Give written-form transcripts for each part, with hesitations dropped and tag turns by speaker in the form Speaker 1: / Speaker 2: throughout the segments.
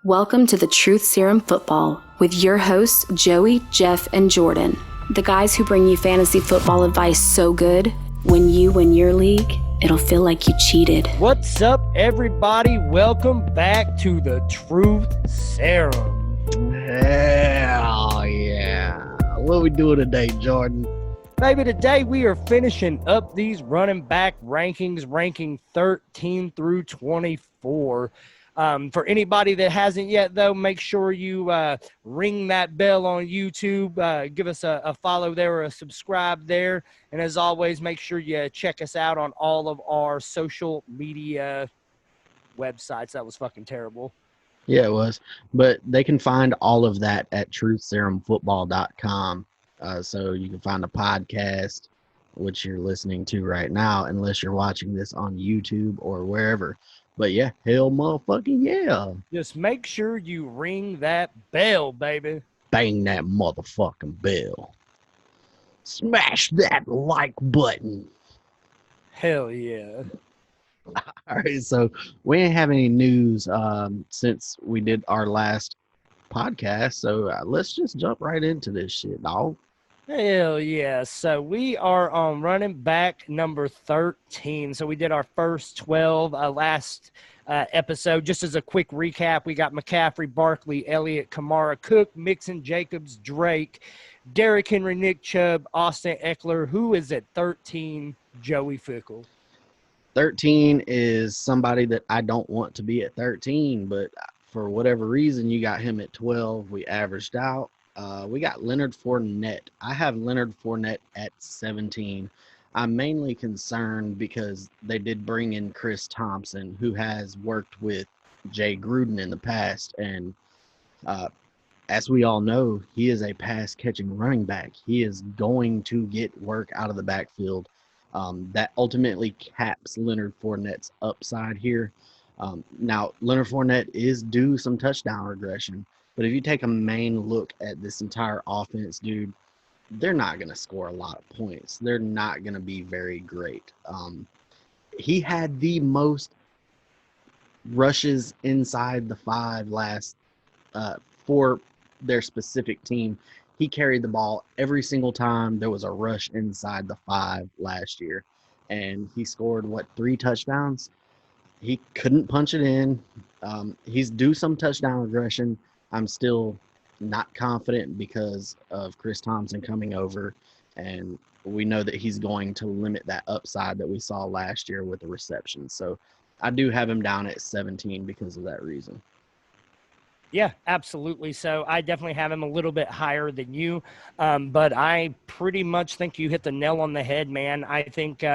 Speaker 1: Welcome to the Truth Serum Football with your hosts, Joey, Jeff, and Jordan. The guys who bring you fantasy football advice so good, when you win your league, it'll feel like you cheated.
Speaker 2: What's up, everybody? Welcome back to the Truth Serum.
Speaker 3: Hell yeah. What are we doing today, Jordan?
Speaker 2: Baby, today we are finishing up these running back rankings, ranking 13 through 24. For anybody that hasn't yet, though, make sure you ring that bell on YouTube. Give us a follow there or a subscribe there. And as always, make sure you check us out on all of our social media websites. That was fucking terrible.
Speaker 3: Yeah, it was. But they can find all of that at truthserumfootball.com. So you can find a podcast, which you're listening to right now, unless you're watching this on YouTube or wherever. But yeah, hell motherfucking yeah.
Speaker 2: Just make sure you ring that bell, baby.
Speaker 3: Bang that motherfucking bell. Smash that like button.
Speaker 2: Hell yeah.
Speaker 3: All right, so we ain't have any news since we did our last podcast. So let's just jump right into this shit, dog.
Speaker 2: Hell yeah. So we are on running back number 13. So we did our first 12 last episode. Just as a quick recap, we got McCaffrey, Barkley, Elliott, Kamara, Cook, Mixon, Jacobs, Drake, Derrick Henry, Nick Chubb, Austin Eckler. Who is at 13? Joey Fickle.
Speaker 3: 13 is somebody that I don't want to be at 13, but for whatever reason, you got him at 12. We averaged out. We got Leonard Fournette. I have Leonard Fournette at 17. I'm mainly concerned because they did bring in Chris Thompson, who has worked with Jay Gruden in the past. And as we all know, he is a pass-catching running back. He is going to get work out of the backfield. That ultimately caps Leonard Fournette's upside here. Now, Leonard Fournette is due some touchdown regression. But if you take a main look at this entire offense, dude, they're not going to score a lot of points. They're not going to be very great. He had the most rushes inside the 5 last for their specific team. He carried the ball every single time there was a rush inside the 5 last year. And he scored, 3 touchdowns? He couldn't punch it in. He's due some touchdown regression. I'm still not confident because of Chris Thompson coming over, and we know that he's going to limit that upside that we saw last year with the reception. So I do have him down at 17 because of that reason.
Speaker 2: Yeah, absolutely. So I definitely have him a little bit higher than you, but I pretty much think you hit the nail on the head, man. I think,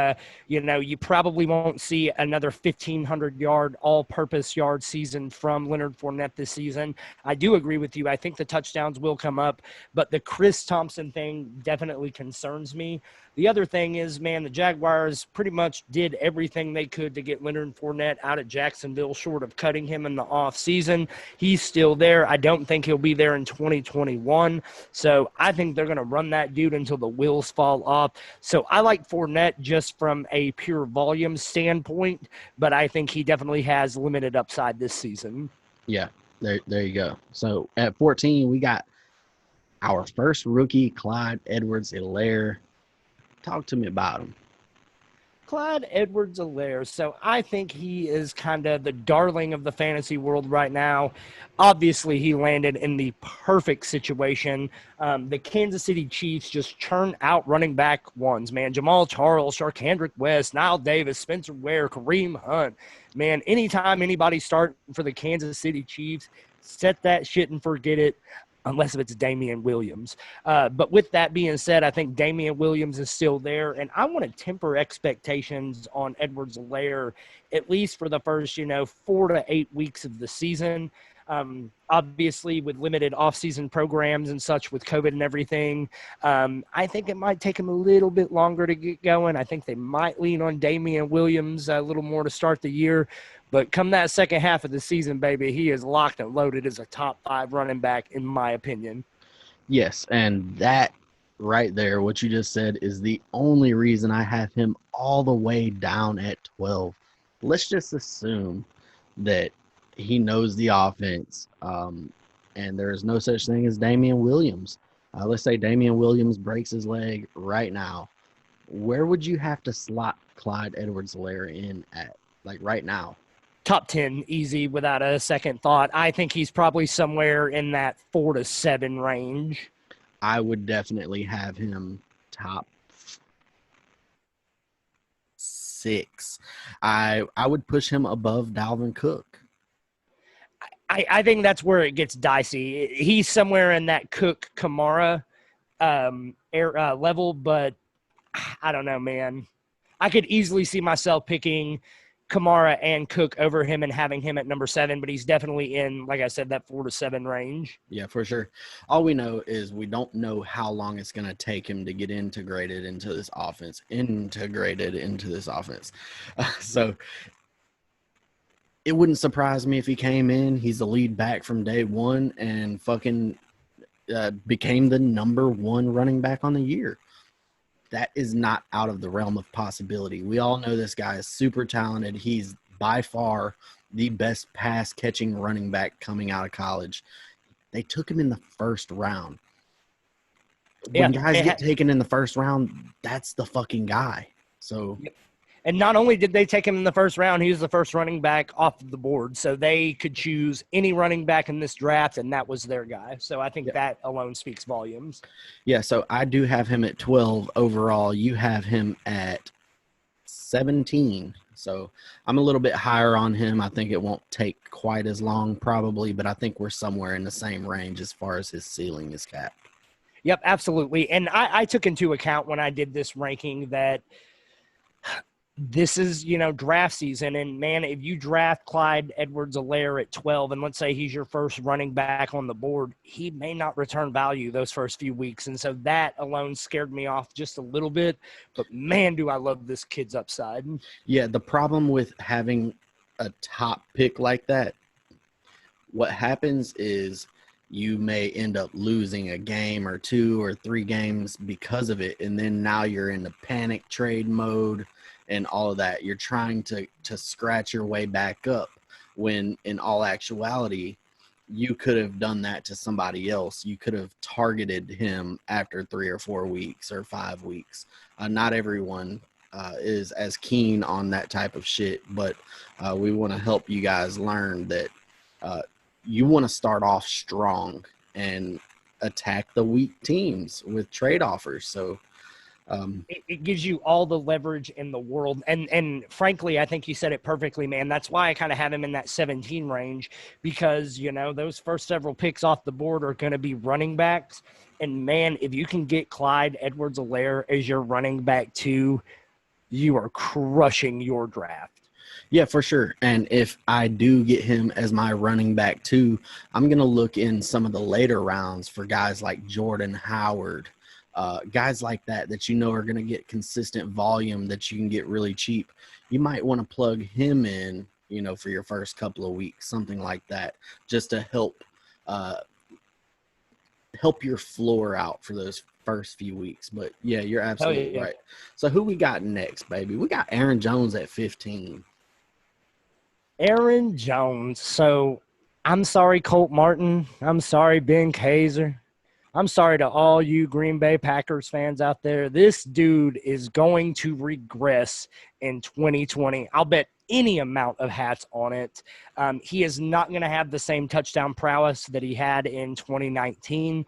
Speaker 2: you probably won't see another 1,500-yard all-purpose yard season from Leonard Fournette this season. I do agree with you. I think the touchdowns will come up, but the Chris Thompson thing definitely concerns me. The other thing is, man, the Jaguars pretty much did everything they could to get Leonard Fournette out of Jacksonville, short of cutting him in the offseason. He's still there. I don't think he'll be there in 2021. So I think they're going to run that dude until the wheels fall off. So I like Fournette just from a pure volume standpoint, but I think he definitely has limited upside this season.
Speaker 3: Yeah, there you go. So at 14, we got our first rookie, Clyde Edwards-Helaire. Talk to me about him.
Speaker 2: Clyde Edwards-Helaire. So I think he is kind of the darling of the fantasy world right now. Obviously, he landed in the perfect situation. The Kansas City Chiefs just churn out running back ones, man. Jamal Charles, Sharkhandrick West, Nile Davis, Spencer Ware, Kareem Hunt. Man, anytime anybody starting for the Kansas City Chiefs, set that shit and forget it. Unless if it's Damian Williams. But with that being said, I think Damian Williams is still there, and I want to temper expectations on Edwards-Helaire at least for the first, 4 to 8 weeks of the season. Obviously, with limited offseason programs and such with COVID and everything, I think it might take him a little bit longer to get going. I think they might lean on Damian Williams a little more to start the year. But come that second half of the season, baby, he is locked and loaded as a top 5 running back, in my opinion.
Speaker 3: Yes, and that right there, what you just said, is the only reason I have him all the way down at 12. Let's just assume that He knows the offense. And there is no such thing as Damian Williams. Let's say Damian Williams breaks his leg right now. Where would you have to slot Clyde Edwards-Helaire in at, like right now?
Speaker 2: Top 10, easy, without a second thought. I think he's probably somewhere in that 4 to 7 range.
Speaker 3: I would definitely have him top 6. I would push him above Dalvin Cook.
Speaker 2: I think that's where it gets dicey. He's somewhere in that Cook Kamara level, but I don't know, man. I could easily see myself picking Kamara and Cook over him and having him at number 7, but he's definitely in, like I said, that 4 to 7 range.
Speaker 3: Yeah, for sure. All we know is we don't know how long it's going to take him to get integrated into this offense. So it wouldn't surprise me if he came in, he's the lead back from day one, and fucking became the number 1 running back on the year. That is not out of the realm of possibility. We all know this guy is super talented. He's by far the best pass catching running back coming out of college. They took him in the first round. When guys get taken in the first round, that's the fucking guy. So,
Speaker 2: and not only did they take him in the first round, he was the first running back off of the board. So they could choose any running back in this draft, and that was their guy. So I think that alone speaks volumes.
Speaker 3: Yeah, so I do have him at 12 overall. You have him at 17. So I'm a little bit higher on him. I think it won't take quite as long probably, but I think we're somewhere in the same range as far as his ceiling is capped.
Speaker 2: Yep, absolutely. And I took into account when I did this ranking that this is, draft season. And, man, if you draft Clyde Edwards-Helaire at 12, and let's say he's your first running back on the board, he may not return value those first few weeks. And so that alone scared me off just a little bit. But, man, do I love this kid's upside.
Speaker 3: Yeah, the problem with having a top pick like that, what happens is you may end up losing a game or 2 or 3 games because of it. And then now you're in the panic trade mode and all of that. You're trying to scratch your way back up when in all actuality, you could have done that to somebody else. You could have targeted him after 3 or 4 weeks or 5 weeks. Not everyone is as keen on that type of shit, but we want to help you guys learn that you want to start off strong and attack the weak teams with trade offers. So
Speaker 2: it gives you all the leverage in the world. And frankly, I think you said it perfectly, man. That's why I kind of have him in that 17 range because, those first several picks off the board are going to be running backs. And, man, if you can get Clyde Edwards-Helaire as your running back too, you are crushing your draft.
Speaker 3: Yeah, for sure. And if I do get him as my running back too, I'm going to look in some of the later rounds for guys like Jordan Howard, guys like that are going to get consistent volume that you can get really cheap. You might want to plug him in, for your first couple of weeks, something like that, just to help your floor out for those first few weeks. But yeah, you're absolutely right. So who we got next, baby? We got Aaron Jones at 15.
Speaker 2: Aaron Jones. So I'm sorry, Colt Martin. I'm sorry, Ben Kaiser. I'm sorry to all you Green Bay Packers fans out there. This dude is going to regress in 2020. I'll bet any amount of hats on it. He is not going to have the same touchdown prowess that he had in 2019.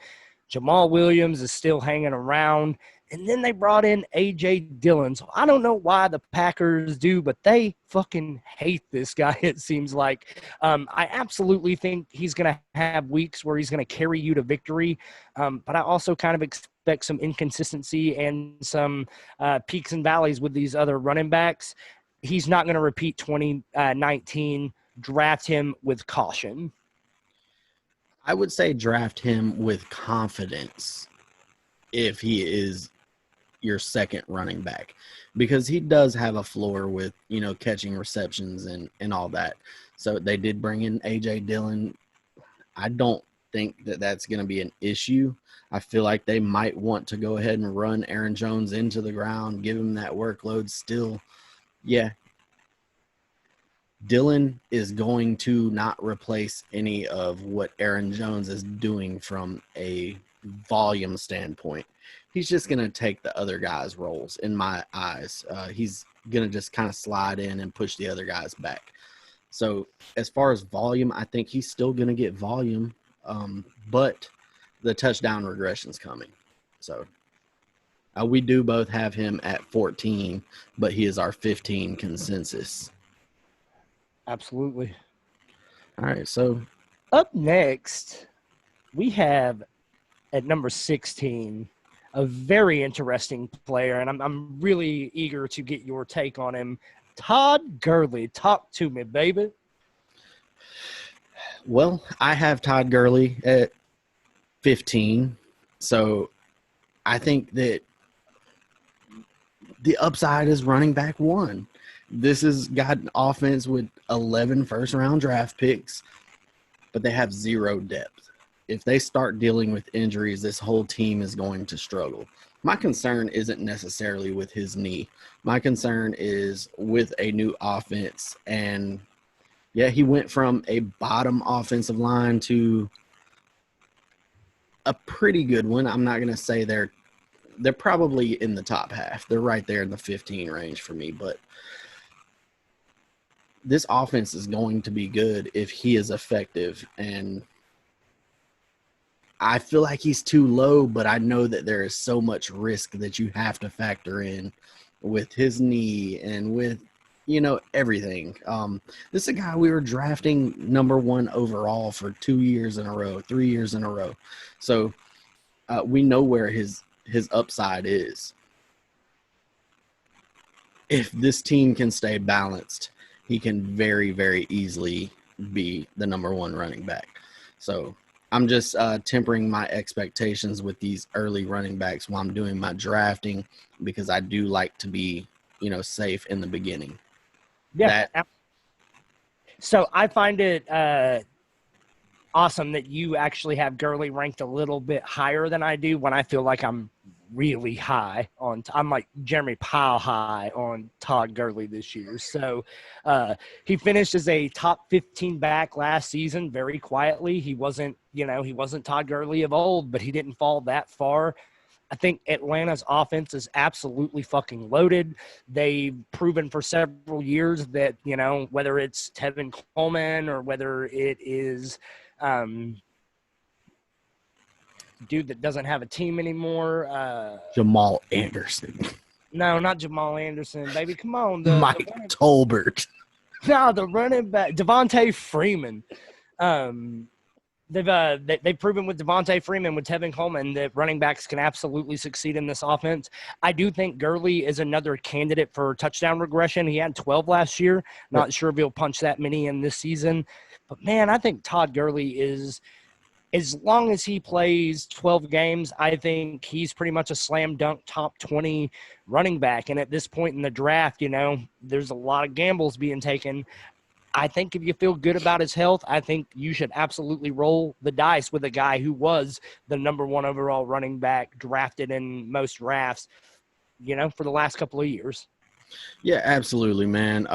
Speaker 2: Jamal Williams is still hanging around. And then they brought in A.J. Dillon. So I don't know why the Packers do, but they fucking hate this guy, it seems like. I absolutely think he's going to have weeks where he's going to carry you to victory. But I also kind of expect some inconsistency and some peaks and valleys with these other running backs. He's not going to repeat 2019. Draft him with caution.
Speaker 3: I would say draft him with confidence if he is your second running back, because he does have a floor with, catching receptions and all that. So they did bring in A.J. Dillon. I don't think that that's going to be an issue. I feel like they might want to go ahead and run Aaron Jones into the ground, give him that workload still. Yeah. Dylan is going to not replace any of what Aaron Jones is doing from a volume standpoint. He's just going to take the other guys' roles, in my eyes. He's going to just kind of slide in and push the other guys back. So as far as volume, I think he's still going to get volume, but the touchdown regression's coming. So we do both have him at 14, but he is our 15 consensus.
Speaker 2: Absolutely.
Speaker 3: All right, so
Speaker 2: up next, we have at number 16 a very interesting player, and I'm really eager to get your take on him. Todd Gurley. Talk to me, baby.
Speaker 3: Well, I have Todd Gurley at 15, so I think that the upside is running back one. This has got an offense with 11 first-round draft picks, but they have zero depth. If they start dealing with injuries, this whole team is going to struggle. My concern isn't necessarily with his knee. My concern is with a new offense. And, yeah, he went from a bottom offensive line to a pretty good one. I'm not going to say they're probably in the top half. They're right there in the 15 range for me. But this offense is going to be good if he is effective. And I feel like he's too low, but I know that there is so much risk that you have to factor in with his knee and with, everything. This is a guy we were drafting number 1 overall for 2 years in a row, 3 years in a row. So we know where his upside is. If this team can stay balanced, he can very, very easily be the number 1 running back. So I'm just tempering my expectations with these early running backs while I'm doing my drafting, because I do like to be, safe in the beginning.
Speaker 2: Yeah. So I find it awesome that you actually have Gurley ranked a little bit higher than I do, when I feel like I'm really high on. I'm like Jeremy Powell high on Todd Gurley this year. So he finished as a top 15 back last season very quietly. He wasn't Todd Gurley of old, but he didn't fall that far. I think Atlanta's offense is absolutely fucking loaded. They've proven for several years that, whether it's Tevin Coleman or whether it is dude that doesn't have a team anymore.
Speaker 3: Jamal Anderson.
Speaker 2: No, not Jamal Anderson, baby. Come on.
Speaker 3: Mike Tolbert.
Speaker 2: No, the running back, Devontae Freeman. They've proven with Devontae Freeman, with Tevin Coleman, that running backs can absolutely succeed in this offense. I do think Gurley is another candidate for touchdown regression. He had 12 last year. Not sure if he'll punch that many in this season. But, man, I think Todd Gurley is – as long as he plays 12 games, I think he's pretty much a slam dunk top 20 running back. And at this point in the draft, there's a lot of gambles being taken. I think if you feel good about his health, I think you should absolutely roll the dice with a guy who was the number 1 overall running back drafted in most drafts, for the last couple of years.
Speaker 3: Yeah, absolutely, man.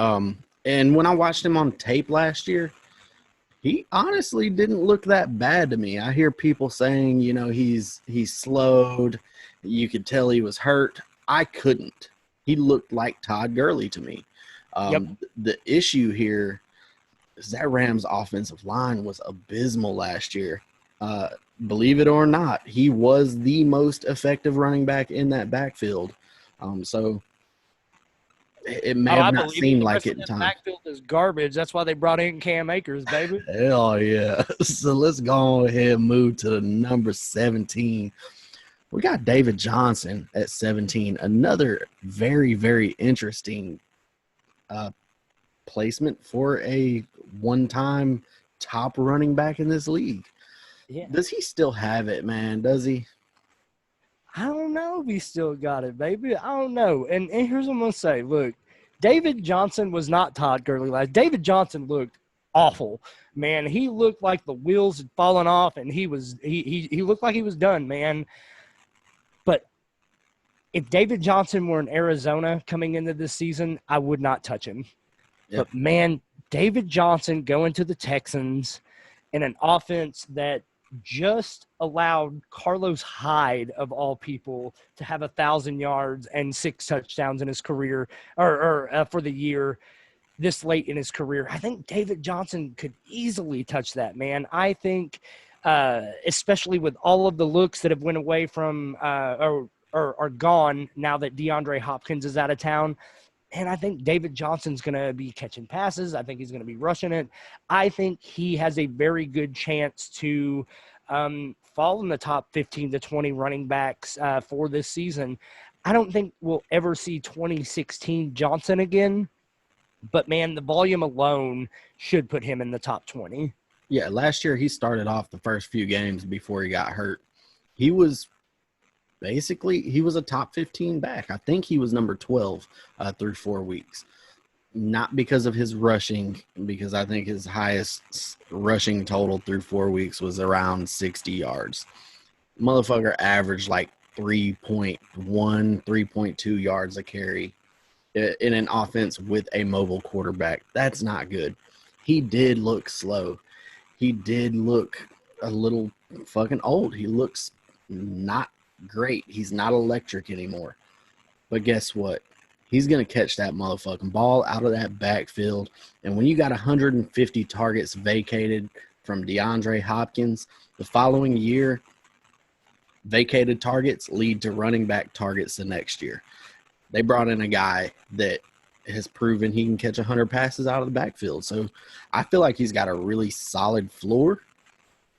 Speaker 3: And when I watched him on tape last year, he honestly didn't look that bad to me. I hear people saying, he's slowed. You could tell he was hurt. I couldn't. He looked like Todd Gurley to me. The issue here is that Rams offensive line was abysmal last year. Believe it or not, he was the most effective running back in that backfield. So it may have not seemed like it in time.
Speaker 2: Backfield is garbage. That's why they brought in Cam Akers, baby.
Speaker 3: Hell yeah. So let's go ahead and move to the number 17. We got David Johnson at 17. Another very, very interesting placement for a one-time top running back in this league. Yeah. Does he still have it, man? Does he?
Speaker 2: I don't know if he still got it, baby. I don't know. And here's what I'm going to say. Look, David Johnson was not Todd Gurley last. David Johnson looked awful, man. He looked like the wheels had fallen off, and he looked like he was done, man. But if David Johnson were in Arizona coming into this season, I would not touch him. Yep. But, man, David Johnson going to the Texans in an offense that just allowed Carlos Hyde, of all people, to have 1,000 yards and 6 touchdowns in his career or for the year this late in his career. I think David Johnson could easily touch that, man. I think, especially with all of the looks that have went away from or are gone now that DeAndre Hopkins is out of town. And I think David Johnson's going to be catching passes. I think he's going to be rushing it. I think he has a very good chance to fall in the top 15 to 20 running backs for this season. I don't think we'll ever see 2016 Johnson again, but, man, the volume alone should put him in the top 20.
Speaker 3: Yeah, last year he started off the first few games before he got hurt. He was a top 15 back. I think he was number 12 through 4 weeks. Not because of his rushing, because I think his highest rushing total through 4 weeks was around 60 yards. Motherfucker averaged like 3.1, 3.2 yards a carry in an offense with a mobile quarterback. That's not good. He did look slow. He did look a little fucking old. He looks not great. He's not electric anymore. But guess what? He's going to catch that motherfucking ball out of that backfield. And when you got 150 targets vacated from DeAndre Hopkins, the following year, vacated targets lead to running back targets the next year. They brought in a guy that has proven he can catch 100 passes out of the backfield. So I feel like he's got a really solid floor.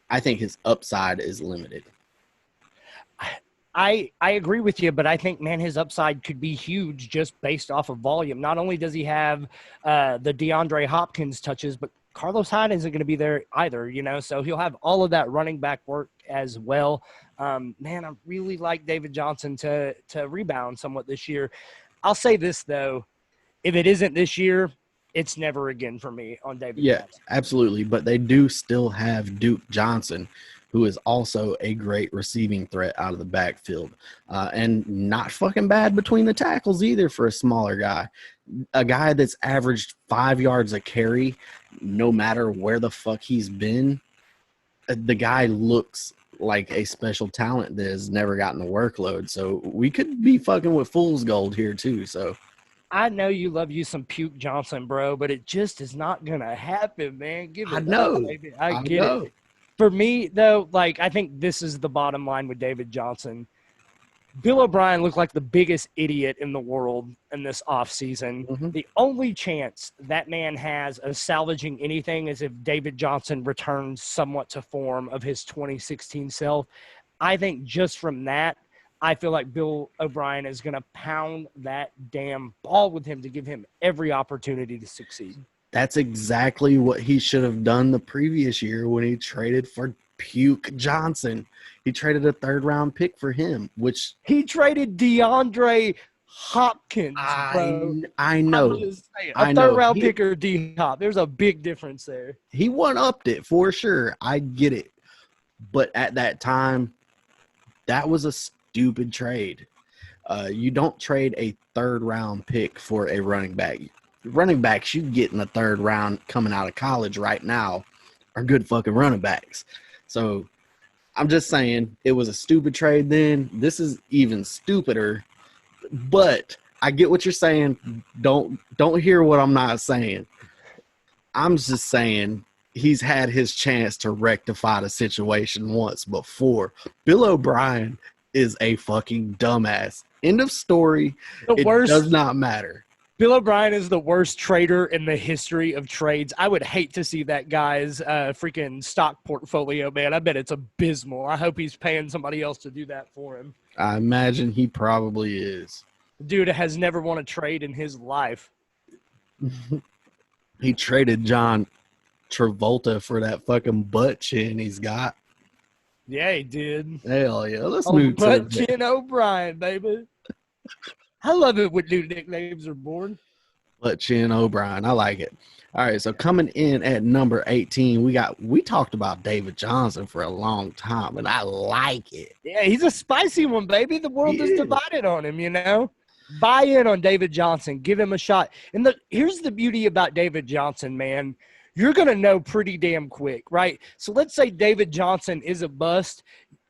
Speaker 3: I think his upside is limited.
Speaker 2: I agree with you, but I think, man, his upside could be huge just based off of volume. Not only does he have the DeAndre Hopkins touches, but Carlos Hyde isn't going to be there either, so he'll have all of that running back work as well. Man, I really like David Johnson to rebound somewhat this year. I'll say this, though. If it isn't this year, it's never again for me on David Johnson.
Speaker 3: Yeah, absolutely. But they do still have Duke Johnson, who is also a great receiving threat out of the backfield. And not fucking bad between the tackles either for a smaller guy. A guy that's averaged 5 yards a carry, no matter where the fuck he's been. The guy looks like a special talent that has never gotten the workload. So we could be fucking with fool's gold here too. So
Speaker 2: I know you love you some Puke Johnson, bro, but it just is not going to happen, man. Give it
Speaker 3: I know.
Speaker 2: up, baby. I get it. For me, though, I think this is the bottom line with David Johnson. Bill O'Brien looked like the biggest idiot in the world in this offseason.
Speaker 3: Mm-hmm.
Speaker 2: The only chance that man has of salvaging anything is if David Johnson returns somewhat to form of his 2016 self. I think just from that, I feel like Bill O'Brien is going to pound that damn ball with him to give him every opportunity to succeed.
Speaker 3: That's exactly what he should have done the previous year when he traded for Puke Johnson. He traded a 3rd-round pick for him, which
Speaker 2: he traded DeAndre Hopkins, bro.
Speaker 3: I know.
Speaker 2: I'm just saying, a 3rd-round pick or D-Hop. There's a big difference there.
Speaker 3: He one-upped it for sure. I get it. But at that time, that was a stupid trade. You don't trade a 3rd-round pick for a running back. Running backs you get in the 3rd round coming out of college right now are good fucking running backs. So I'm just saying it was a stupid trade then. This is even stupider. But I get what you're saying. Don't hear what I'm not saying. I'm just saying he's had his chance to rectify the situation once before. Bill O'Brien is a fucking dumbass. End of story. It does not matter.
Speaker 2: Bill O'Brien is the worst trader in the history of trades. I would hate to see that guy's freaking stock portfolio, man. I bet it's abysmal. I hope he's paying somebody else to do that for him.
Speaker 3: I imagine he probably is.
Speaker 2: Dude has never won a trade in his life.
Speaker 3: He traded John Travolta for that fucking butt chin he's got.
Speaker 2: Yeah, he did.
Speaker 3: Hell yeah. Let's move to
Speaker 2: butt chin O'Brien, baby. I love it when new nicknames are born.
Speaker 3: Butt chin O'Brien. I like it. All right, so coming in at number 18, we talked about David Johnson for a long time, and I like it.
Speaker 2: Yeah, he's a spicy one, baby. The world is divided on him, Buy in on David Johnson. Give him a shot. And here's the beauty about David Johnson, man. You're going to know pretty damn quick, right? So let's say David Johnson is a bust.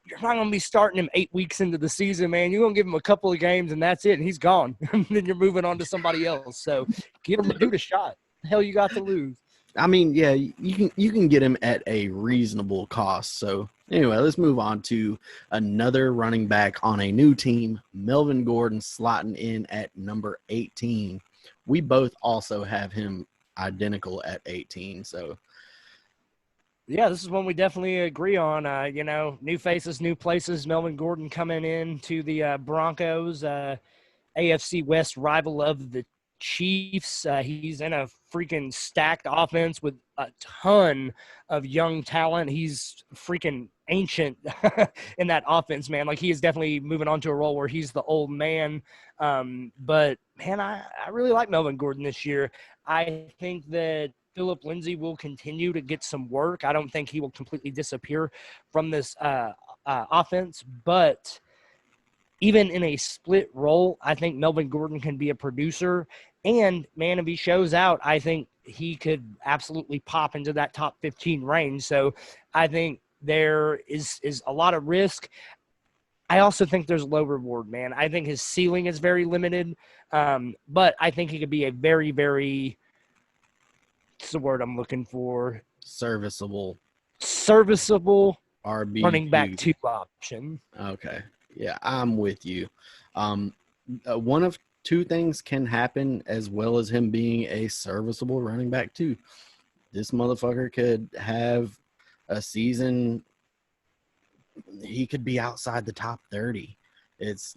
Speaker 2: You're not going to be starting him 8 weeks into the season, man. You're going to give him a couple of games, and that's it, and he's gone. And then you're moving on to somebody else. So give the dude a shot. The hell you got to lose?
Speaker 3: I mean, yeah, you can get him at a reasonable cost. So anyway, let's move on to another running back on a new team, Melvin Gordon, slotting in at number 18. We both also have him identical at 18. So
Speaker 2: yeah, this is one we definitely agree on. New faces, new places. Melvin Gordon coming in to the Broncos, AFC West rival of the Chiefs. He's in a freaking stacked offense with a ton of young talent. He's freaking ancient in that offense, man. Like, he is definitely moving on to a role where he's the old man. But, man, I really like Melvin Gordon this year. I think that Phillip Lindsay will continue to get some work. I don't think he will completely disappear from this offense, but even in a split role, I think Melvin Gordon can be a producer. And, man, if he shows out, I think he could absolutely pop into that top 15 range. So I think there is a lot of risk. I also think there's low reward, man. I think his ceiling is very limited, but I think he could be a very, very – what's the word I'm looking for?
Speaker 3: serviceable RB
Speaker 2: running back 2 option.
Speaker 3: Okay. Yeah, I'm with you. One of two things can happen as well as him being a serviceable running back too. This motherfucker could have a season. He could be outside the top 30. It's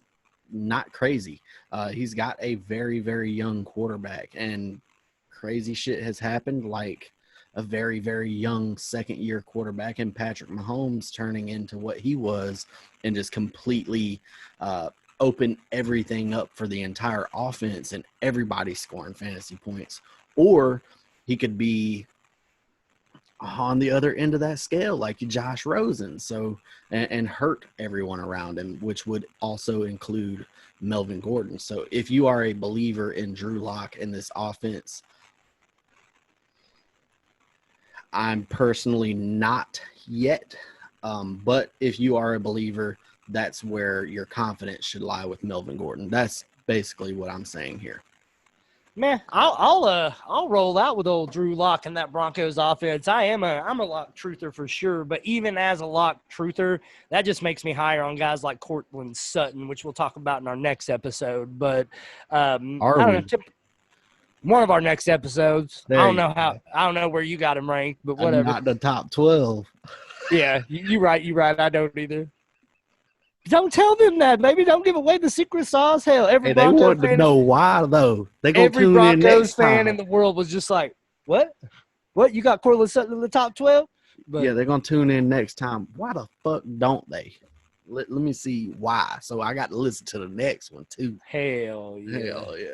Speaker 3: not crazy. He's got a very, very young quarterback, and crazy shit has happened, like a very, very young second-year quarterback in Patrick Mahomes turning into what he was and just completely open everything up for the entire offense and everybody scoring fantasy points. Or he could be on the other end of that scale like Josh Rosen, and hurt everyone around him, which would also include Melvin Gordon. So if you are a believer in Drew Lock in this offense, I'm personally not yet, but if you are a believer, that's where your confidence should lie with Melvin Gordon. That's basically what I'm saying here.
Speaker 2: Man, I'll roll out with old Drew Lock in that Broncos offense. I'm a lock truther for sure, but even as a lock truther, that just makes me higher on guys like Cortland Sutton, which we'll talk about in our next episode. But I don't know. One of our next episodes. I don't know where you got him ranked, but whatever.
Speaker 3: Not the top 12.
Speaker 2: Yeah, you're right. I don't either. Don't tell them that, baby. Don't give away the secret sauce. Hell,
Speaker 3: they want to know why, though. They gonna
Speaker 2: every
Speaker 3: tune
Speaker 2: Broncos
Speaker 3: in next
Speaker 2: fan
Speaker 3: time.
Speaker 2: in the world was just like, what? What? You got Cortland Sutton in the top 12? But
Speaker 3: yeah, they're gonna tune in next time. Why the fuck don't they? Let me see why. So I got to listen to the next one too.
Speaker 2: Hell yeah.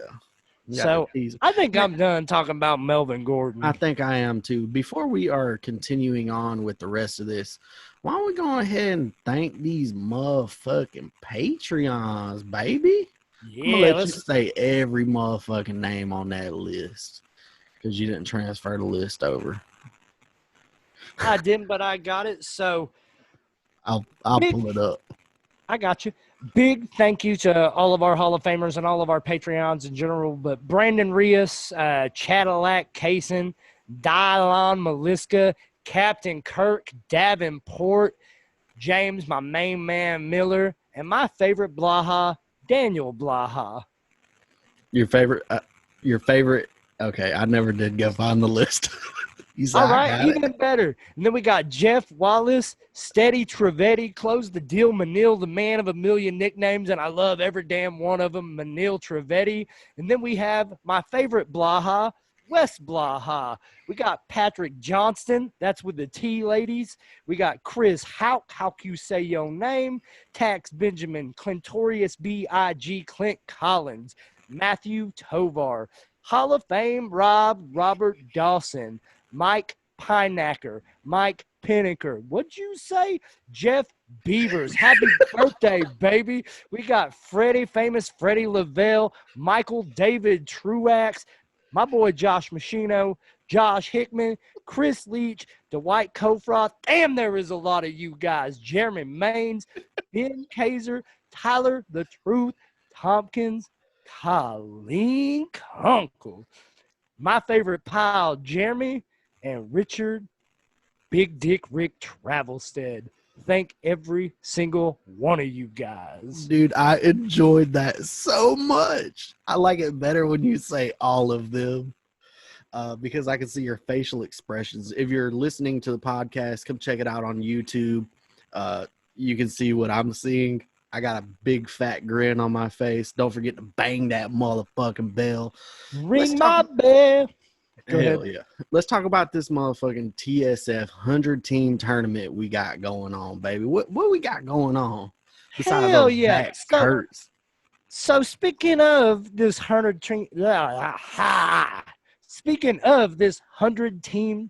Speaker 2: So I think I'm done talking about Melvin Gordon.
Speaker 3: I think I am too. Before we are continuing on with the rest of this, why don't we go ahead and thank these motherfucking Patreons, baby?
Speaker 2: Yeah,
Speaker 3: I'm gonna let you say every motherfucking name on that list because you didn't transfer the list over.
Speaker 2: I didn't, but I got it. So
Speaker 3: I'll pull it up.
Speaker 2: I got you. Big thank you to all of our Hall of Famers and all of our Patreons in general, but Brandon Rios, Cadillac Kaysen, Dylon Maliska, Captain Kirk Davenport, James, my main man Miller, and my favorite Blaha, Daniel Blaha.
Speaker 3: Your favorite? Okay, I never did go find the list.
Speaker 2: All right, even better. And then we got Jeff Wallace, Steady Trevetti, Close the Deal, Manil, the man of a million nicknames, and I love every damn one of them, Manil Trevetti. And then we have my favorite Blaha, Wes Blaha. We got Patrick Johnston, that's with the T, ladies. We got Chris Hauk, how you say your name, Tax Benjamin, Clintorius B.I.G., Clint Collins, Matthew Tovar, Hall of Fame Robert Dawson, Mike Pineacker, Mike Pinnaker. What'd you say? Jeff Beavers. Happy birthday, baby. We got Freddie, famous Freddie Lavelle, Michael David Truax, my boy Josh Machino, Josh Hickman, Chris Leach, Dwight Kofroth. Damn, there is a lot of you guys. Jeremy Maines, Ben Kaiser, Tyler the Truth Tompkins, Colleen Kunkel, my favorite pal, Jeremy, and Richard Big Dick Rick Travelstead. Thank every single one of you guys.
Speaker 3: Dude, I enjoyed that so much. I like it better when you say all of them because I can see your facial expressions. If you're listening to the podcast, come check it out on YouTube. You can see what I'm seeing. I got a big fat grin on my face. Don't forget to bang that motherfucking bell.
Speaker 2: Ring my bell. Go
Speaker 3: Hell
Speaker 2: ahead.
Speaker 3: yeah. Let's talk about this motherfucking TSF 100-team tournament we got going on, baby. What we got going on? Besides
Speaker 2: Hell
Speaker 3: those
Speaker 2: yeah.
Speaker 3: Zach Kurtz.
Speaker 2: So speaking of this 100-team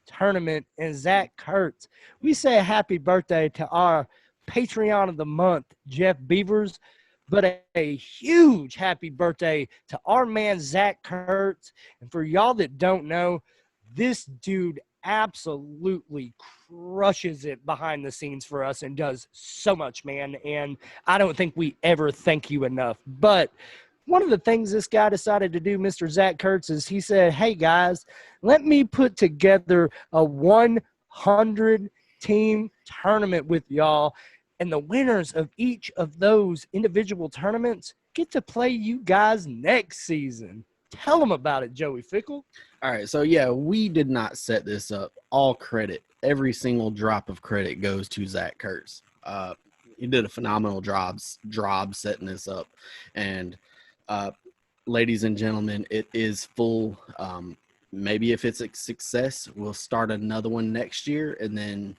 Speaker 2: tournament and Zach Kurtz, we say happy birthday to our Patreon of the month, Jeff Beavers, but a huge happy birthday to our man Zach Kurtz. And for y'all that don't know, this dude absolutely crushes it behind the scenes for us and does so much, man. And I don't think we ever thank you enough. But one of the things this guy decided to do, Mr. Zach Kurtz, is he said, hey, guys, let me put together a 100-team tournament with y'all. And the winners of each of those individual tournaments get to play you guys next season. Tell them about it, Joey Fickle.
Speaker 3: All right, so yeah, we did not set this up. All credit, every single drop of credit goes to Zach Kurtz. He did a phenomenal job setting this up. And ladies and gentlemen, it is full. Maybe if it's a success, we'll start another one next year, and then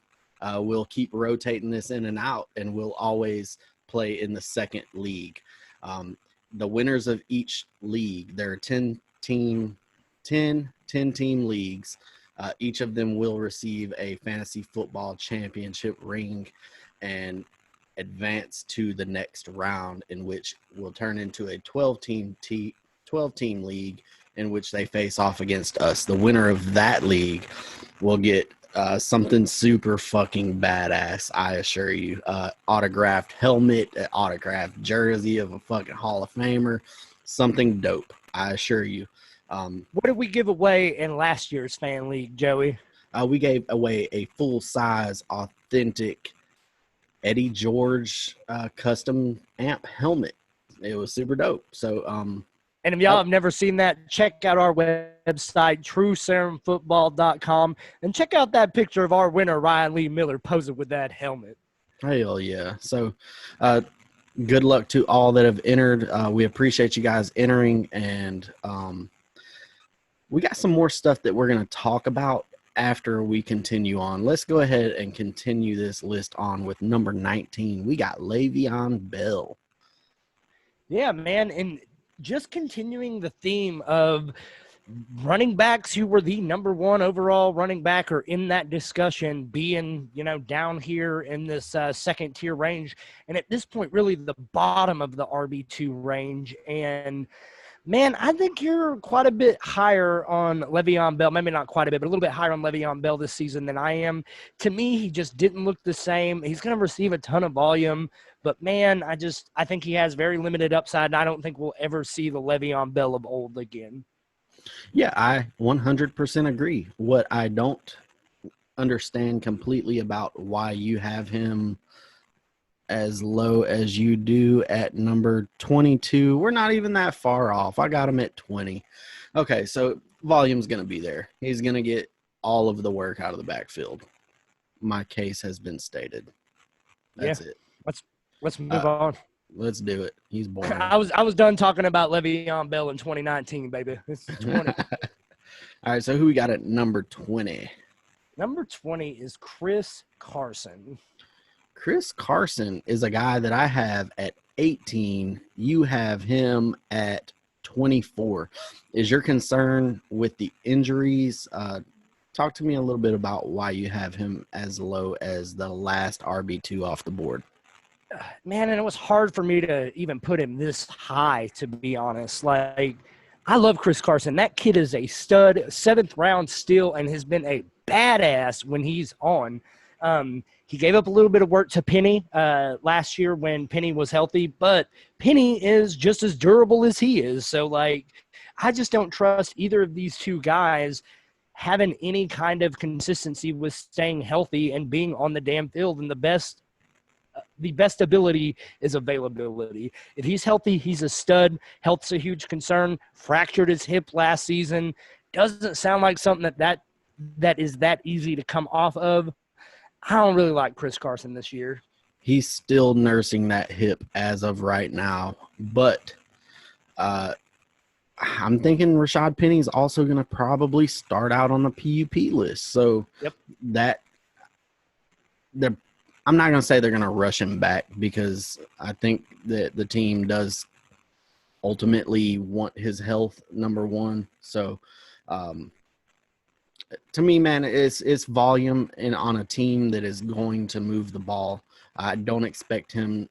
Speaker 3: we'll keep rotating this in and out, and we'll always play in the second league. The winners of each league, there are 10 team leagues. Each of them will receive a fantasy football championship ring and advance to the next round, in which will turn into a 12-team league in which they face off against us. The winner of that league will get something super fucking badass, I assure you. Autographed helmet, autographed jersey of a fucking Hall of Famer, something dope, I assure you.
Speaker 2: What did we give away in last year's fan league, Joey?
Speaker 3: We gave away a full-size, authentic Eddie George custom amp helmet. It was super dope. So,
Speaker 2: and if y'all have never seen that, check out our website, trueserumfootball.com, and check out that picture of our winner, Ryan Lee Miller, posing with that helmet.
Speaker 3: Hell yeah. So, good luck to all that have entered. We appreciate you guys entering, and we got some more stuff that we're going to talk about after we continue on. Let's go ahead and continue this list on with number 19. We got Le'Veon Bell.
Speaker 2: Yeah, man, and just continuing the theme of running backs who were the number one overall running back or in that discussion being, down here in this second tier range. And at this point, really the bottom of the RB2 range. And man, I think you're quite a bit higher on Le'Veon Bell. Maybe not quite a bit, but a little bit higher on Le'Veon Bell this season than I am. To me, he just didn't look the same. He's going to receive a ton of volume. But, man, I think he has very limited upside, and I don't think we'll ever see the Le'Veon Bell of old again.
Speaker 3: Yeah, I 100% agree. What I don't understand completely about why you have him as low as you do at number 22. We're not even that far off. I got him at 20. Okay, so volume's going to be there. He's going to get all of the work out of the backfield. My case has been stated. That's it.
Speaker 2: Let's move on.
Speaker 3: Let's do it. He's boring.
Speaker 2: I was done talking about Le'Veon Bell in 2019, baby. It's 20.
Speaker 3: All right, so who we got at number 20?
Speaker 2: Number 20 is Chris Carson.
Speaker 3: Chris Carson is a guy that I have at 18. You have him at 24. Is your concern with the injuries Talk to me a little bit about why you have him as low as the last RB2 off the board.
Speaker 2: Man, and it was hard for me to even put him this high, to be honest. Like, I love Chris Carson. That kid is a stud, 7th round still, and has been a badass when he's on. He gave up a little bit of work to Penny last year when Penny was healthy, but Penny is just as durable as he is. So, like, I just don't trust either of these two guys having any kind of consistency with staying healthy and being on the damn field. And the best ability is availability. If he's healthy, he's a stud. Health's a huge concern. Fractured his hip last season. Doesn't sound like something that is that easy to come off of. I don't really like Chris Carson this year.
Speaker 3: He's still nursing that hip as of right now, but I'm thinking Rashad Penny's also going to probably start out on the PUP list. So
Speaker 2: Yep.
Speaker 3: I'm not going to say they're going to rush him back, because I think that the team does ultimately want his health, number one. So to me, man, it's volume, and on a team that is going to move the ball. I don't expect him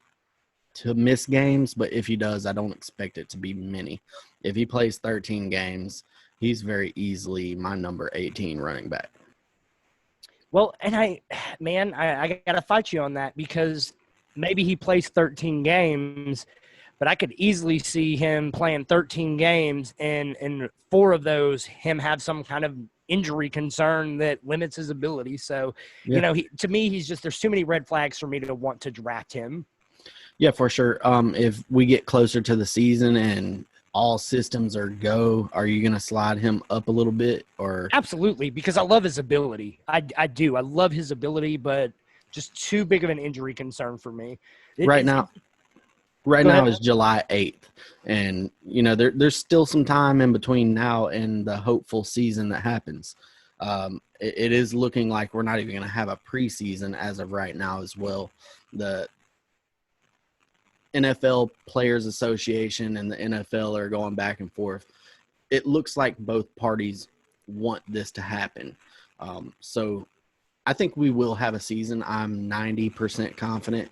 Speaker 3: to miss games, but if he does, I don't expect it to be many. If he plays 13 games, he's very easily my number 18 running back.
Speaker 2: Well, and I got to fight you on that, because maybe he plays 13 games, but I could easily see him playing 13 games and in 4 of those him have some kind of injury concern that limits his ability. So,
Speaker 3: Yeah.
Speaker 2: To me, there's too many red flags for me to want to draft him.
Speaker 3: Yeah, for sure. If we get closer to the season and all systems are go, are you going to slide him up a little bit? Or
Speaker 2: Absolutely, because I love his ability. I do. I love his ability, but just too big of an injury concern for me.
Speaker 3: Right now
Speaker 2: ahead.
Speaker 3: is July 8th, and there's still some time in between now and the hopeful season that happens. It is looking like we're not even going to have a preseason as of right now as well. The NFL Players Association and the NFL are going back and forth. It looks like both parties want this to happen. So I think we will have a season. I'm 90% confident.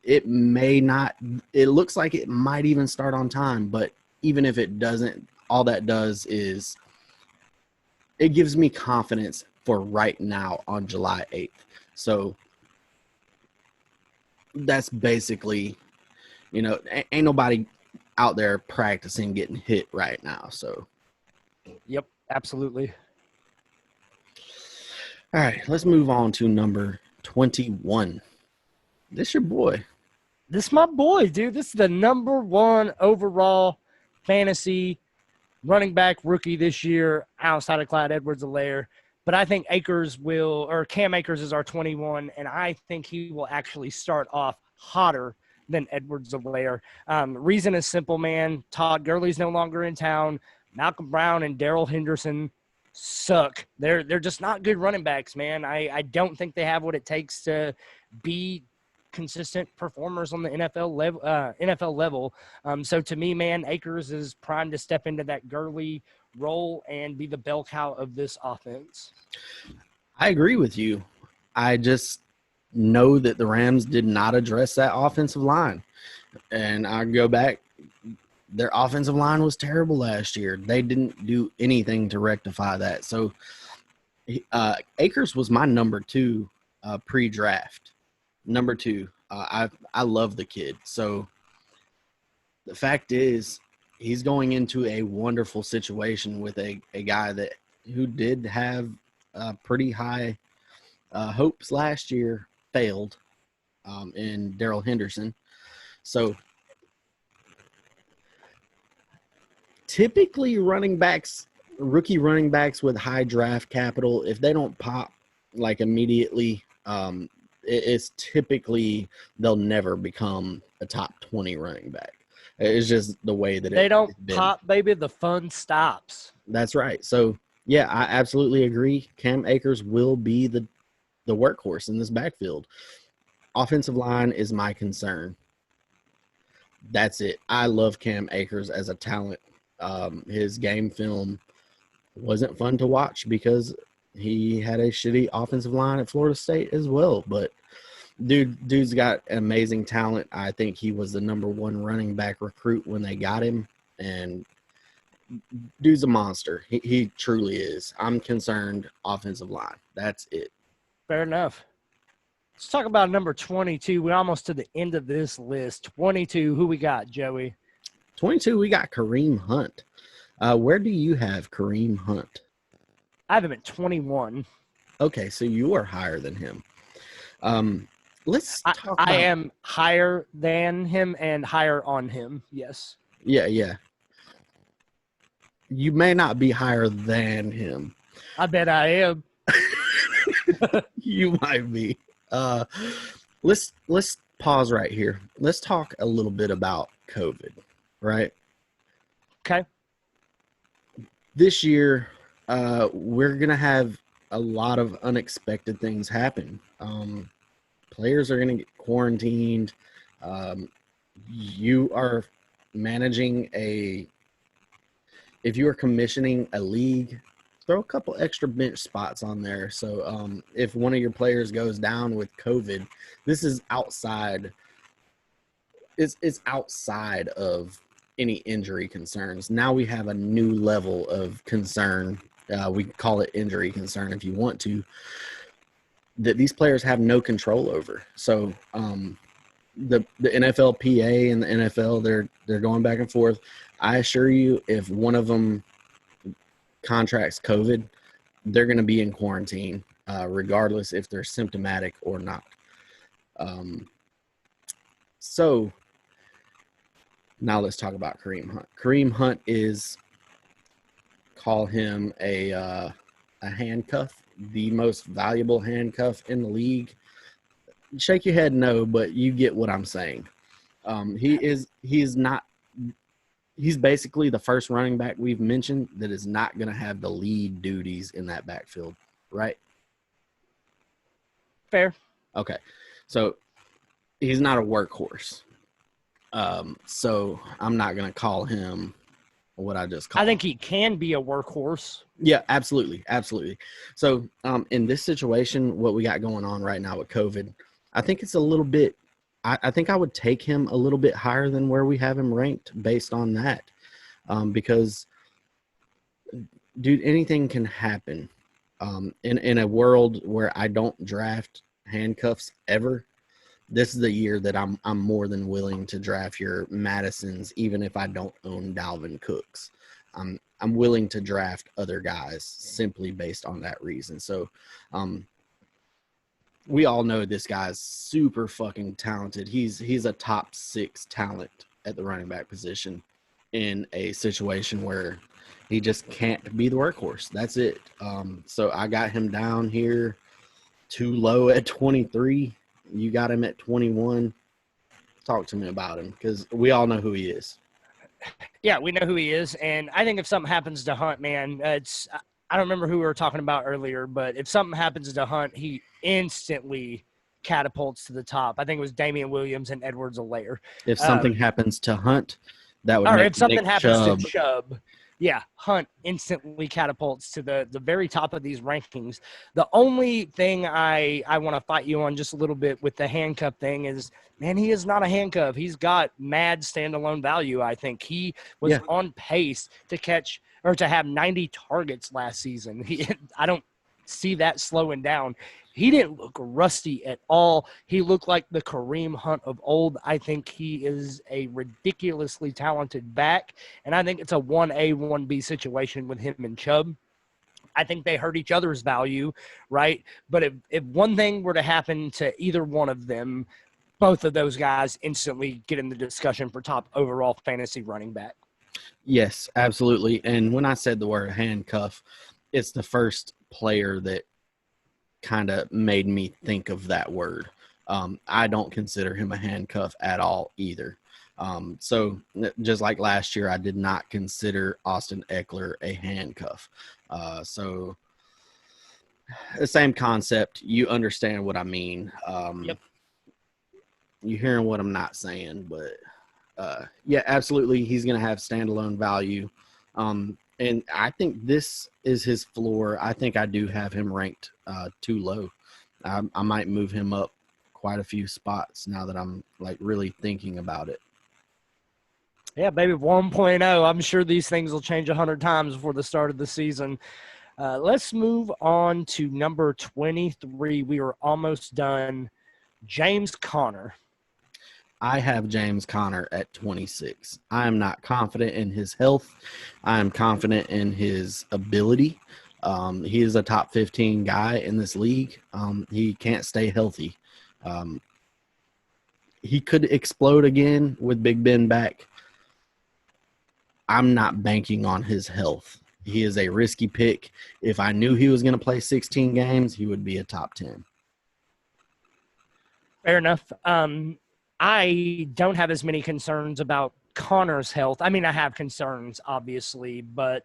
Speaker 3: It may not – it looks like it might even start on time, but even if it doesn't, all that does is it gives me confidence for right now on July 8th. So that's basically, ain't nobody out there practicing getting hit right now. So,
Speaker 2: Yep, absolutely.
Speaker 3: all right, let's move on to number 21. This your boy.
Speaker 2: This my boy, dude. This is the number 1 overall fantasy running back rookie this year outside of Clyde Edwards-Helaire. But I think Cam Akers is our 21, and I think he will actually start off hotter than Edwards-Helaire. Reason is simple, man. Todd Gurley's no longer in town. Malcolm Brown and Darrell Henderson suck. They're just not good running backs, man. I don't think they have what it takes to be consistent performers on the NFL level. So to me, man, Akers is primed to step into that Gurley role and be the bell cow of this offense.
Speaker 3: I agree with you. I just know that the Rams did not address that offensive line. And I go back, their offensive line was terrible last year. They didn't do anything to rectify that. So Akers was my number 2 pre-draft. Number 2. I love the kid. So the fact is, he's going into a wonderful situation with a guy who did have pretty high hopes last year, failed in Darrell Henderson. So typically rookie running backs with high draft capital, if they don't pop like immediately, it's typically they'll never become a top 20 running back. It's just the way that
Speaker 2: they don't pop, baby. The fun stops.
Speaker 3: That's right. So yeah, I absolutely agree. Cam Akers will be the workhorse in this backfield. Offensive line is my concern. That's it. I love Cam Akers as a talent. His game film wasn't fun to watch because he had a shitty offensive line at Florida State as well. But dude's got amazing talent. I think he was the number one running back recruit when they got him, and dude's a monster. He truly is. I'm concerned offensive line. That's it.
Speaker 2: Fair enough. Let's talk about number 22. We're almost to the end of this list. 22, who we got, Joey?
Speaker 3: 22, we got Kareem Hunt. Where do you have Kareem Hunt?
Speaker 2: I have him at 21.
Speaker 3: Okay, so you are higher than him. Let's talk about...
Speaker 2: I am higher than him and higher on him, yes.
Speaker 3: Yeah. You may not be higher than him.
Speaker 2: I bet I am.
Speaker 3: You might be. Let's pause right here. Let's talk a little bit about COVID, right?
Speaker 2: Okay.
Speaker 3: This year, we're going to have a lot of unexpected things happen. Players are going to get quarantined. You are managing if you are commissioning a league, throw a couple extra bench spots on there. So if one of your players goes down with COVID, this is outside. It's outside of any injury concerns. Now we have a new level of concern. We call it injury concern if you want to, that these players have no control over. So the NFLPA and the NFL, they're going back and forth. I assure you, if one of them contracts COVID, they're going to be in quarantine, regardless if they're symptomatic or not. So now let's talk about Kareem Hunt. Kareem Hunt call him a handcuff, the most valuable handcuff in the league. Shake your head no, but you get what I'm saying. He's basically the first running back we've mentioned that is not going to have the lead duties in that backfield, right?
Speaker 2: Fair.
Speaker 3: Okay. So he's not a workhorse. So I'm not going to call him what I just called.
Speaker 2: I think he can be a workhorse.
Speaker 3: Yeah, absolutely. So in this situation, what we got going on right now with COVID, I think it's a little bit, I think I would take him a little bit higher than where we have him ranked based on that. Because, dude, anything can happen. In a world where I don't draft handcuffs ever, this is the year that I'm more than willing to draft your Madisons, even if I don't own Dalvin Cooks. I'm willing to draft other guys simply based on that reason. So, we all know this guy's super fucking talented. He's a top 6 talent at the running back position in a situation where he just can't be the workhorse. That's it. So I got him down here too low at 23. You got him at 21. Talk to me about him, because we all know who he is.
Speaker 2: Yeah, we know who he is, and I think if something happens to Hunt, man, I don't remember who we were talking about earlier, but if something happens to Hunt, he instantly catapults to the top. I think it was Damian Williams and Edwards-Helaire.
Speaker 3: If something happens to Hunt, that would
Speaker 2: or
Speaker 3: make
Speaker 2: if something
Speaker 3: Nick
Speaker 2: happens to Chubb, yeah, Hunt instantly catapults to the very top of these rankings. The only thing I want to fight you on just a little bit with the handcuff thing is, man, he is not a handcuff. He's got mad standalone value. I think he was on pace to catch or to have 90 targets last season. I don't see that slowing down. He didn't look rusty at all. He looked like the Kareem Hunt of old. I think he is a ridiculously talented back, and I think it's a 1A, 1B situation with him and Chubb. I think they hurt each other's value, right? But if one thing were to happen to either one of them, both of those guys instantly get in the discussion for top overall fantasy running back.
Speaker 3: Yes, absolutely. And when I said the word handcuff, it's the first player that kind of made me think of that word. I don't consider him a handcuff at all either. So just like last year, I did not consider Austin Eckler a handcuff. So the same concept. You understand what I mean.
Speaker 2: Yep.
Speaker 3: You're hearing what I'm not saying, but yeah, absolutely. He's going to have standalone value. And I think this is his floor. I think I do have him ranked too low. I might move him up quite a few spots now that I'm like really thinking about it.
Speaker 2: Yeah, baby, 1.0. I'm sure these things will change 100 times before the start of the season. Let's move on to number 23. We are almost done. James Conner.
Speaker 3: I have James Conner at 26. I am not confident in his health. I am confident in his ability. He is a top 15 guy in this league. He can't stay healthy. Um, he could explode again with Big Ben back. I'm not banking on his health. He is a risky pick. If I knew he was going to play 16 games, he would be a top 10.
Speaker 2: Fair enough. I don't have as many concerns about Connor's health. I mean, I have concerns, obviously, but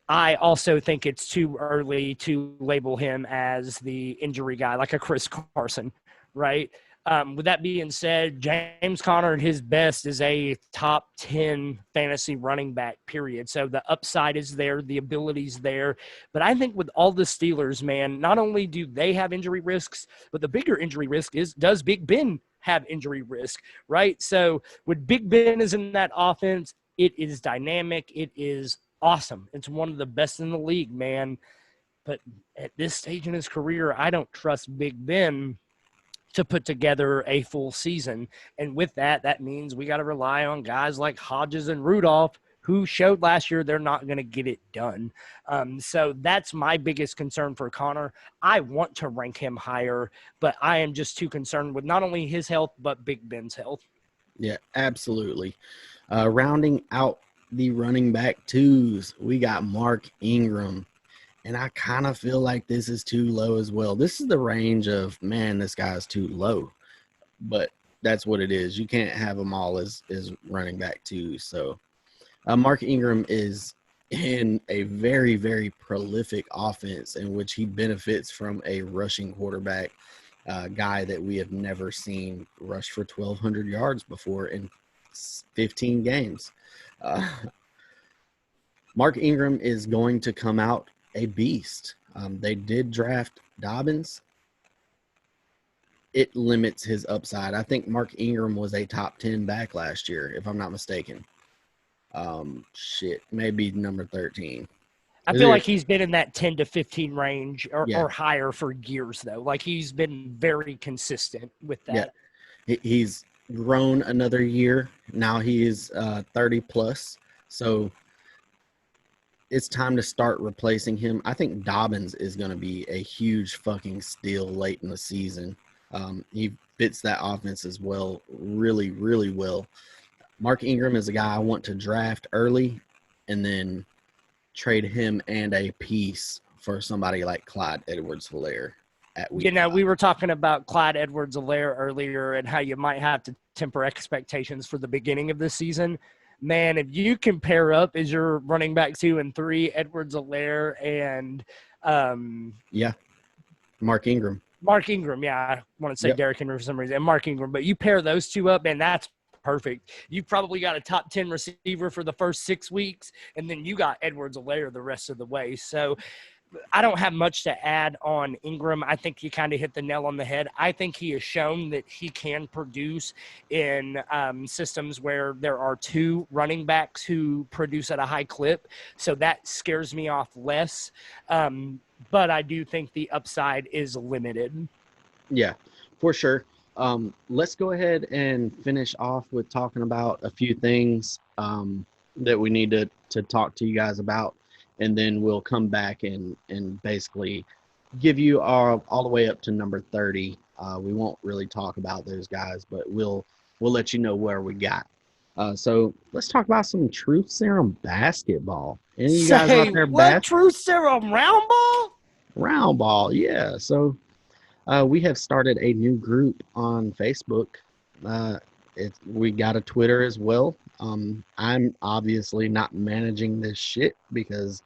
Speaker 2: I also think it's too early to label him as the injury guy, like a Chris Carson, right? With that being said, James Conner at his best is a top 10 fantasy running back, period. So the upside is there, the ability's there. But I think with all the Steelers, man, not only do they have injury risks, but the bigger injury risk is, does Big Ben have injury risk, right? So when Big Ben is in that offense, it is dynamic. It is awesome. It's one of the best in the league, man. But at this stage in his career, I don't trust Big Ben to put together a full season. And with that, that means we got to rely on guys like Hodges and Rudolph, who showed last year they're not going to get it done. So that's my biggest concern for Connor. I want to rank him higher, but I am just too concerned with not only his health, but Big Ben's health.
Speaker 3: Yeah, absolutely. Rounding out the running back twos, we got Mark Ingram. And I kind of feel like this is too low as well. This is the range of, man, this guy's too low. But that's what it is. You can't have them all as running back twos. So Mark Ingram is in a very, very prolific offense in which he benefits from a rushing quarterback, guy that we have never seen rush for 1,200 yards before in 15 games. Mark Ingram is going to come out a beast. They did draft Dobbins. It limits his upside. I think Mark Ingram was a top 10 back last year, if I'm not mistaken. Maybe number 13.
Speaker 2: I feel like he's been in that 10 to 15 range or higher for years, though. Like, he's been very consistent with that.
Speaker 3: Yeah. He's grown another year. Now he is 30 plus. So it's time to start replacing him. I think Dobbins is going to be a huge fucking steal late in the season. He fits that offense as well, really, really well. Mark Ingram is a guy I want to draft early and then trade him and a piece for somebody like Clyde Edwards-Helaire at week 5.
Speaker 2: We were talking about Clyde Edwards-Helaire earlier and how you might have to temper expectations for the beginning of the season. Man, if you can pair up as your running back 2 and 3, Edwards-Helaire and
Speaker 3: Mark Ingram.
Speaker 2: I want to say Derrick Henry for some reason, and Mark Ingram, but you pair those two up, and that's perfect. You've probably got a top 10 receiver for the first 6 weeks, and then you got Edwards-Helaire the rest of the way. So I don't have much to add on Ingram. I think you kind of hit the nail on the head. I think he has shown that he can produce in systems where there are 2 running backs who produce at a high clip. So that scares me off less. But I do think the upside is limited.
Speaker 3: Yeah, for sure. Let's go ahead and finish off with talking about a few things that we need to talk to you guys about. And then we'll come back and basically give you all the way up to number 30. We won't really talk about those guys, but we'll let you know where we got. So let's talk about some Truth Serum basketball. Any of you guys out there
Speaker 2: Truth Serum round ball?
Speaker 3: Round ball, yeah. So we have started a new group on Facebook. We got a Twitter as well. I'm obviously not managing this shit because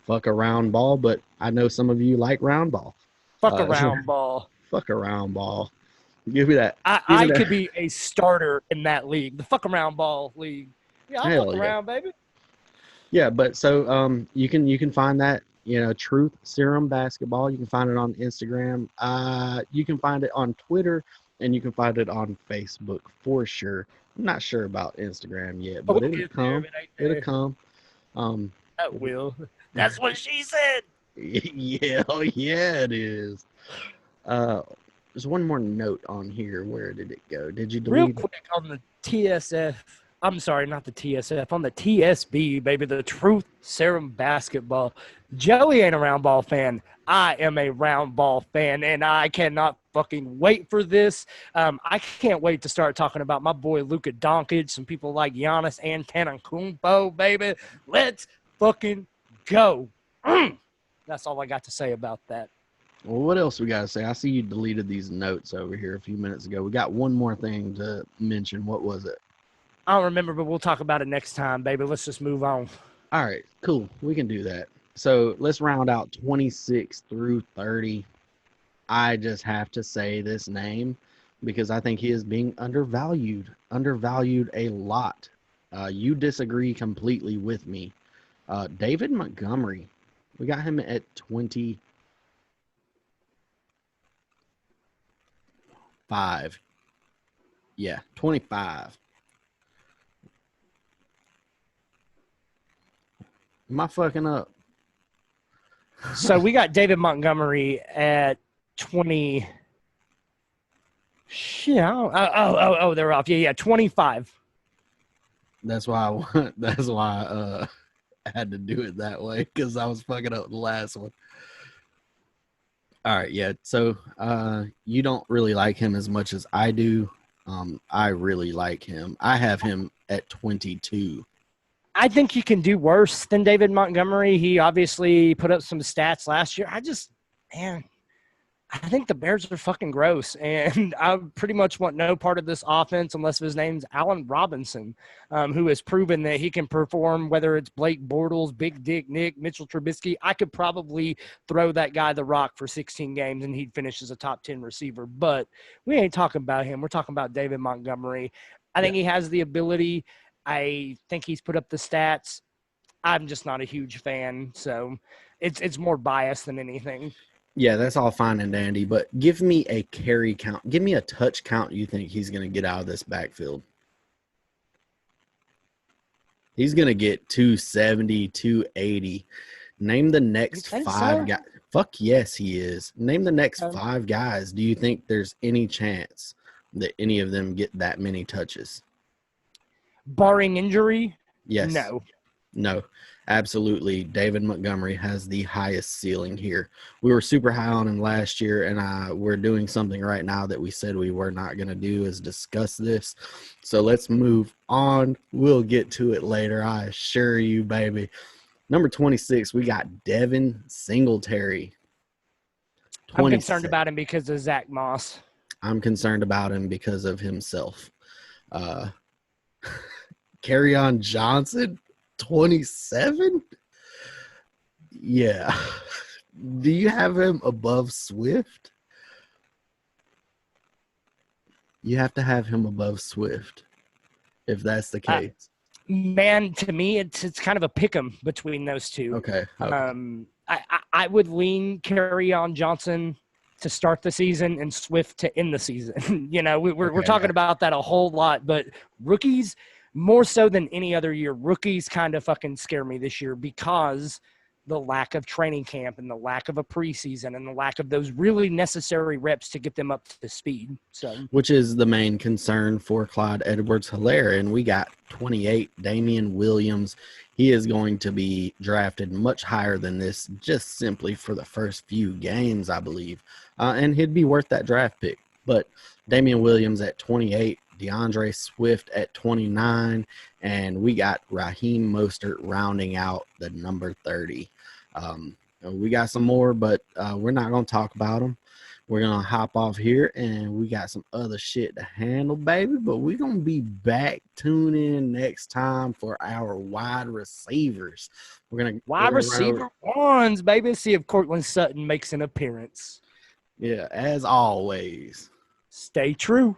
Speaker 3: fuck a round ball, but I know some of you like round ball.
Speaker 2: Fuck a round ball.
Speaker 3: Fuck a round ball. Give me that.
Speaker 2: I could be a starter in that league, the fuck around ball league. Yeah, I'll fuck around, baby.
Speaker 3: Yeah, but so you can find that, Truth Serum Basketball. You can find it on Instagram. You can find it on Twitter, and you can find it on Facebook for sure. I'm not sure about Instagram yet,
Speaker 2: We'll
Speaker 3: but it'll
Speaker 2: get there if
Speaker 3: come.
Speaker 2: it ain't
Speaker 3: It'll
Speaker 2: there.
Speaker 3: come. Um,
Speaker 2: That will. That's what she said.
Speaker 3: yeah, oh yeah, it is. Uh, there's one more note on here. Where did it go? Did you
Speaker 2: Real
Speaker 3: delete it?
Speaker 2: quick on the TSF. I'm sorry, not the TSF. On the TSB, baby, the Truth Serum Basketball. Joey ain't a round ball fan. I am a round ball fan, and I cannot fucking wait for this. I can't wait to start talking about my boy Luka Doncic, some people like Giannis Antetokounmpo, baby. Let's fucking go. That's all I got to say about that.
Speaker 3: Well, what else we got to say? I see you deleted these notes over here a few minutes ago. We got one more thing to mention. What was it?
Speaker 2: I don't remember, but we'll talk about it next time, baby. Let's just move on.
Speaker 3: All right, cool. We can do that. So let's round out 26 through 30. I just have to say this name because I think he is being undervalued a lot. You disagree completely with me. David Montgomery, we got him at 25. Yeah, 25. Am I fucking up?
Speaker 2: So we got David Montgomery at 20. Shit. They're off. Yeah, 25.
Speaker 3: That's why that's why I had to do it that way because I was fucking up the last one. All right, yeah. So you don't really like him as much as I do. I really like him. I have him at 22.
Speaker 2: I think you can do worse than David Montgomery. He obviously put up some stats last year. Man, I think the Bears are fucking gross, and I pretty much want no part of this offense unless his name's Allen Robinson, who has proven that he can perform, whether it's Blake Bortles, Big Dick Nick, Mitchell Trubisky. I could probably throw that guy the rock for 16 games, and he'd finish as a top 10 receiver. But we ain't talking about him. We're talking about David Montgomery. I think he has the ability. I think he's put up the stats. I'm just not a huge fan, so it's more bias than anything.
Speaker 3: Yeah, that's all fine and dandy, but give me a carry count. Give me a touch count you think he's going to get out of this backfield. He's going to get 270, 280. Name the next five guys. Fuck yes, he is. Name the next five guys. Do you think there's any chance that any of them get that many touches?
Speaker 2: Barring injury?
Speaker 3: Yes.
Speaker 2: No,
Speaker 3: absolutely. David Montgomery has the highest ceiling here. We were super high on him last year, and we're doing something right now that we said we were not going to do is discuss this. So let's move on. We'll get to it later. I assure you, baby. Number 26, we got Devin Singletary.
Speaker 2: I'm concerned about him because of Zach Moss.
Speaker 3: I'm concerned about him because of himself. Kerryon Johnson, 27? Yeah. Do you have him above Swift? You have to have him above Swift if that's the case.
Speaker 2: Man, to me, it's kind of a pick 'em between those two.
Speaker 3: Okay.
Speaker 2: I would lean Kerryon Johnson to start the season and Swift to end the season. We're talking about that a whole lot, but rookies, more so than any other year, rookies kind of fucking scare me this year because the lack of training camp and the lack of a preseason and the lack of those really necessary reps to get them up to speed. So,
Speaker 3: which is the main concern for Clyde Edwards-Helaire. And we got 28, Damian Williams. He is going to be drafted much higher than this just simply for the first few games, I believe. And he'd be worth that draft pick. But Damian Williams at 28, DeAndre Swift at 29, and we got Raheem Mostert rounding out the number 30. We got some more, but we're not going to talk about them. We're going to hop off here, and we got some other shit to handle, baby. But we're going to be back. Tune in next time for our wide receivers.
Speaker 2: Wide receiver ones, baby. See if Cortland Sutton makes an appearance.
Speaker 3: Yeah, as always.
Speaker 2: Stay true.